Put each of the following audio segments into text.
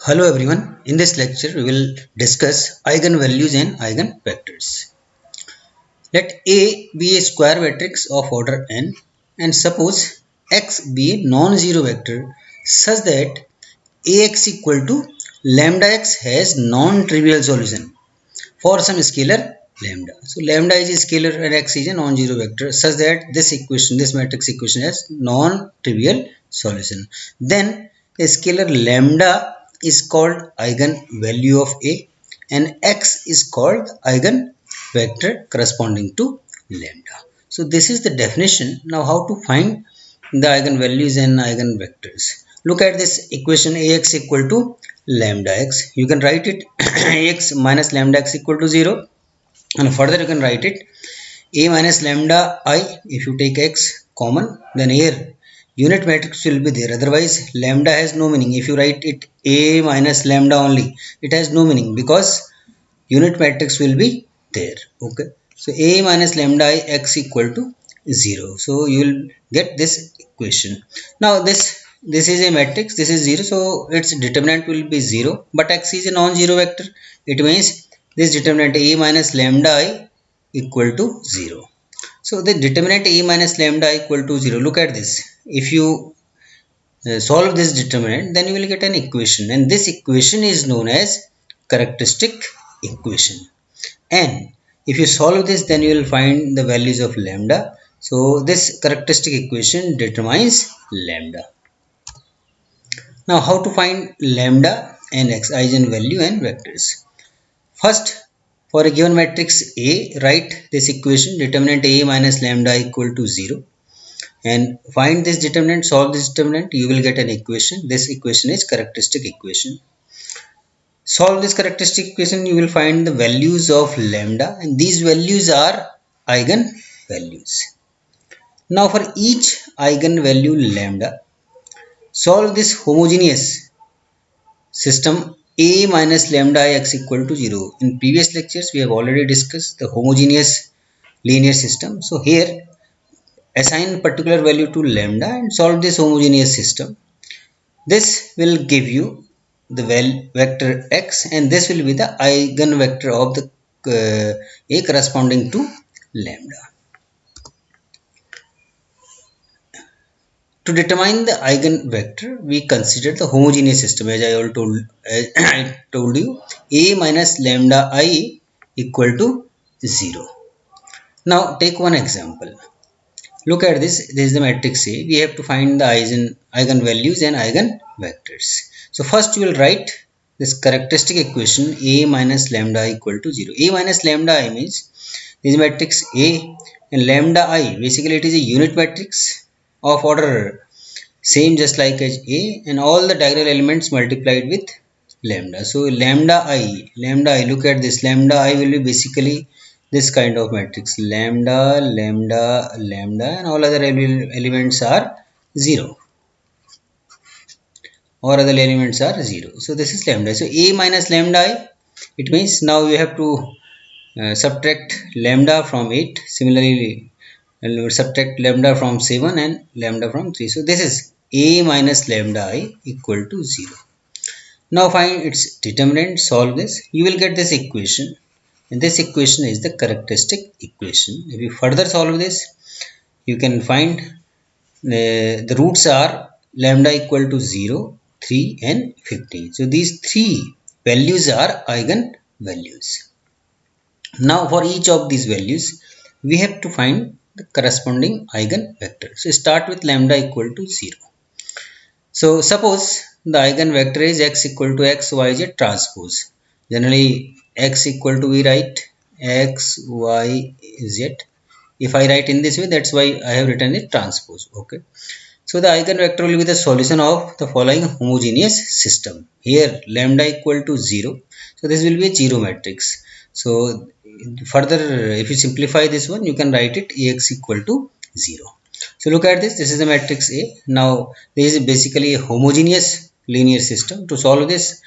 Hello everyone. In this lecture we will discuss eigenvalues and eigenvectors. Let A be a square matrix of order n and suppose x be a non-zero vector such that Ax equal to lambda x has non-trivial solution for some scalar lambda. So lambda is a scalar and x is a non-zero vector such that this matrix equation has non-trivial solution. Then a scalar lambda is called eigenvalue of A and x is called eigenvector corresponding to lambda. So this is the definition. Now how to find the eigenvalues and eigenvectors? Look at this equation Ax equal to lambda x. You can write it Ax minus lambda x equal to 0, and further you can write it A minus lambda I. If you take x common, then here unit matrix will be there, otherwise lambda has no meaning. If you write it A minus lambda only, it has no meaning because unit matrix will be there. Okay, so A minus lambda I x equal to 0. So you will get this equation. Now this is a matrix, this is 0, so its determinant will be 0, but x is a non-zero vector. It means this determinant A minus lambda I equal to 0. So the determinant A minus lambda I equal to 0. Look at this. If you solve this determinant, then you will get an equation, and this equation is known as characteristic equation. And if you solve this, then you will find the values of lambda. So this characteristic equation determines lambda. Now how to find lambda and x, eigenvalue and vectors? First, for a given matrix A, write this equation determinant A minus lambda equal to 0 and find this determinant, solve this determinant, you will get an equation. This equation is characteristic equation. Solve this characteristic equation, you will find the values of lambda, and these values are eigenvalues. Now for each eigenvalue lambda, solve this homogeneous system A minus lambda x equal to 0. In previous lectures we have already discussed the homogeneous linear system. So here assign particular value to lambda and solve this homogeneous system. This will give you the vector x, and this will be the eigenvector of the A corresponding to lambda. To determine the eigenvector, we consider the homogeneous system, as I told you, A minus lambda I equal to 0. Now take one example. Look at this. This is the matrix A. We have to find the eigenvalues and eigenvectors. So first you will write this characteristic equation A minus lambda equal to 0. A minus lambda I means this is matrix A, and lambda I basically it is a unit matrix of order same just like as A, and all the diagonal elements multiplied with lambda. So lambda I, look at this, lambda I will be basically this kind of matrix, lambda, lambda, lambda, and all other elements are 0. Or other elements are 0. So this is lambda. So A minus lambda I, it means now you have to subtract lambda from 8. Similarly, subtract lambda from 7 and lambda from 3. So this is A minus lambda I equal to 0. Now find its determinant, solve this. You will get this equation. And this equation is the characteristic equation. If you further solve this, you can find the roots are lambda equal to 0, 3 and 15. So these three values are eigenvalues. Now for each of these values, we have to find the corresponding eigenvector. So start with lambda equal to 0. So suppose the eigenvector is x equal to x, y, z transpose. Generally x equal to, we write x, y, z. If I write in this way, that's why I have written it transpose. Okay. So the eigenvector will be the solution of the following homogeneous system. Here lambda equal to 0. So this will be a 0 matrix. So further, if you simplify this one, you can write it Ax equal to 0. So look at this. This is the matrix A. Now this is basically a homogeneous linear system. To solve this,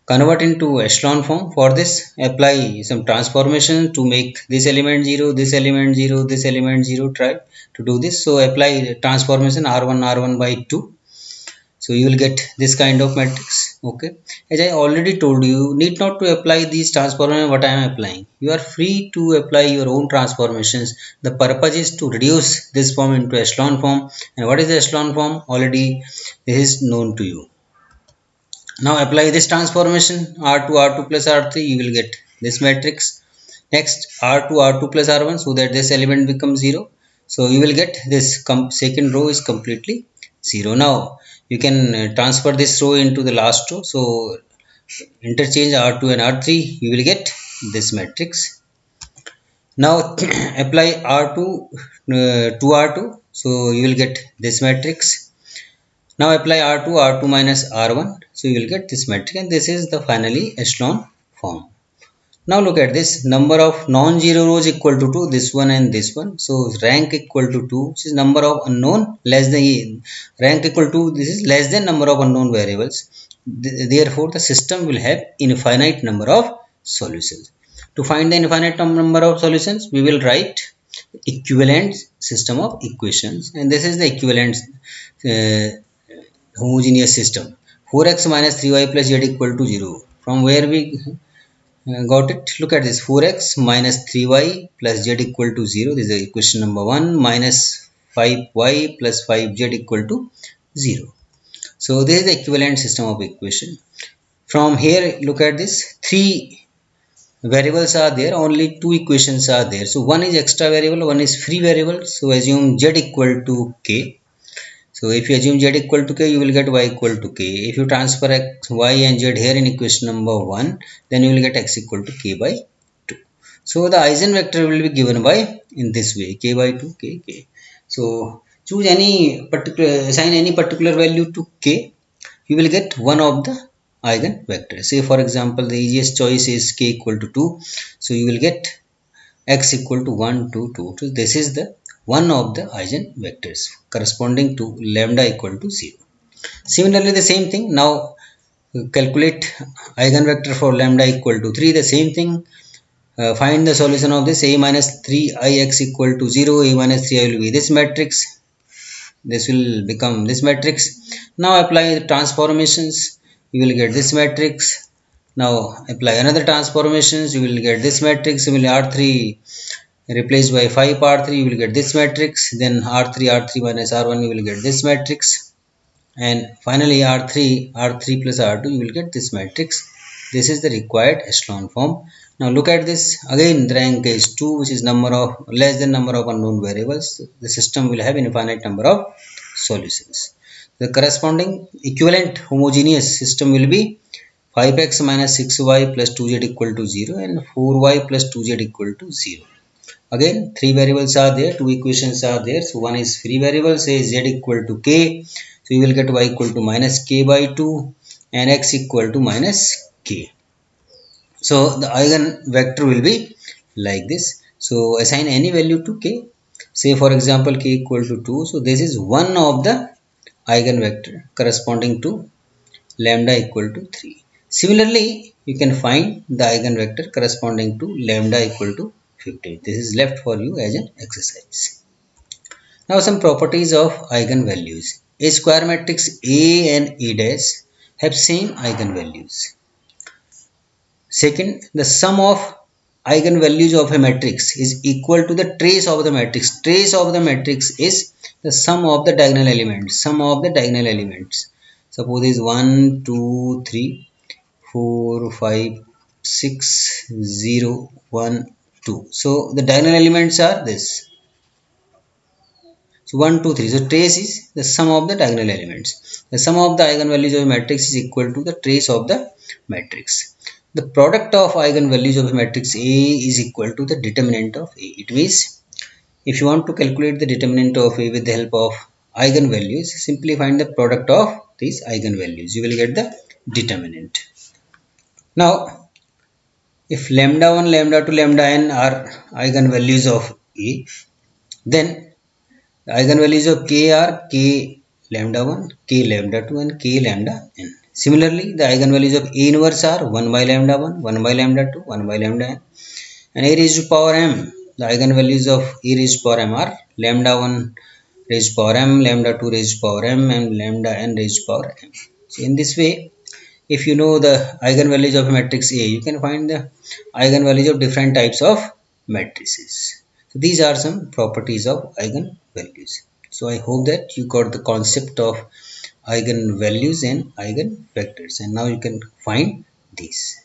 convert into echelon form. For this, apply some transformation to make this element 0, this element 0, this element 0. Try to do this. So apply transformation R1 by 2. So you will get this kind of matrix. Okay, as I already told you, you need not to apply these transformations what I am applying. You are free to apply your own transformations. The purpose is to reduce this form into echelon form, and what is the echelon form? Already this is known to you. Now apply this transformation, R2 R2 plus R3, you will get this matrix. Next R2 R2 plus R1, so that this element becomes 0. So you will get this second row is completely 0. Now you can transfer this row into the last row. So interchange R2 and R3, you will get this matrix. Now apply R2 to R2, so you will get this matrix. Now apply R2 R2 minus R1, so you will get this matrix, and this is the finally echelon form. Now look at this, number of non-zero rows equal to 2, this one and this one. So rank equal to 2, which is number of unknown less than rank equal to, this is less than number of unknown variables. Therefore the system will have infinite number of solutions. To find the infinite number of solutions, we will write equivalent system of equations, and this is the equivalent homogeneous system. 4x minus 3y plus z equal to 0. From where we got it? Look at this, 4x minus 3y plus z equal to 0. This is equation number 1, minus 5y plus 5z equal to 0. So this is the equivalent system of equation. From here, look at this, 3 variables are there, only 2 equations are there. So one is extra variable, one is free variable. So assume z equal to k. So if you assume z equal to k, you will get y equal to k. If you transfer x, y and z here in equation number 1, then you will get x equal to k by 2. So the eigenvector will be given by in this way, k by 2, k, k. So choose any particular, assign any particular value to k, you will get one of the eigenvectors. Say for example, the easiest choice is k equal to 2. So you will get x equal to 1, 2, 2. So this is the one of the eigenvectors corresponding to lambda equal to 0. Similarly, the same thing. Now calculate eigenvector for lambda equal to 3. The same thing. Find the solution of this. A minus 3ix equal to 0. A minus 3i will be this matrix. This will become this matrix. Now apply the transformations. You will get this matrix. Now apply another transformations. You will get this matrix. Similarly, R3 replaced by 5 R3, you will get this matrix. Then R3 minus R1, you will get this matrix. And finally R3 plus R2, you will get this matrix. This is the required echelon form. Now look at this. Again, the rank is 2, which is number of less than number of unknown variables. The system will have infinite number of solutions. The corresponding equivalent homogeneous system will be 5x minus 6y plus 2z equal to 0 and 4y plus 2z equal to 0. Again, 3 variables are there, 2 equations are there. So one is free variable, say z equal to k. So you will get y equal to minus k by 2 and x equal to minus k. So the eigenvector will be like this. So assign any value to k. Say for example k equal to 2. So this is one of the eigenvector corresponding to lambda equal to 3. Similarly, you can find the eigenvector corresponding to lambda equal to 15. This is left for you as an exercise. Now some properties of eigenvalues. A square matrix A and A dash have same eigenvalues. Second, the sum of eigenvalues of a matrix is equal to the trace of the matrix. Trace of the matrix is the sum of the diagonal elements. Sum of the diagonal elements. Suppose is 1, 2, 3, 4, 5, 6, 0, 1, 2. So the diagonal elements are this. So 1, 2, 3. So trace is the sum of the diagonal elements. The sum of the eigenvalues of a matrix is equal to the trace of the matrix. The product of eigenvalues of a matrix A is equal to the determinant of A. It means if you want to calculate the determinant of A with the help of eigenvalues, simply find the product of these eigenvalues. You will get the determinant. Now, if lambda 1, lambda 2, lambda n are eigenvalues of A, then the eigenvalues of k are k lambda 1, k lambda 2 and k lambda n. Similarly, the eigenvalues of A inverse are 1 by lambda 1, 1 by lambda 2, 1 by lambda n. And A raised to power m, the eigenvalues of A raised to power m are lambda 1 raised to power m, lambda 2 raised to power m, and lambda n raised to power m. So in this way, if you know the eigenvalues of matrix A, you can find the eigenvalues of different types of matrices. So these are some properties of eigenvalues. So I hope that you got the concept of eigenvalues and eigenvectors, and now you can find these.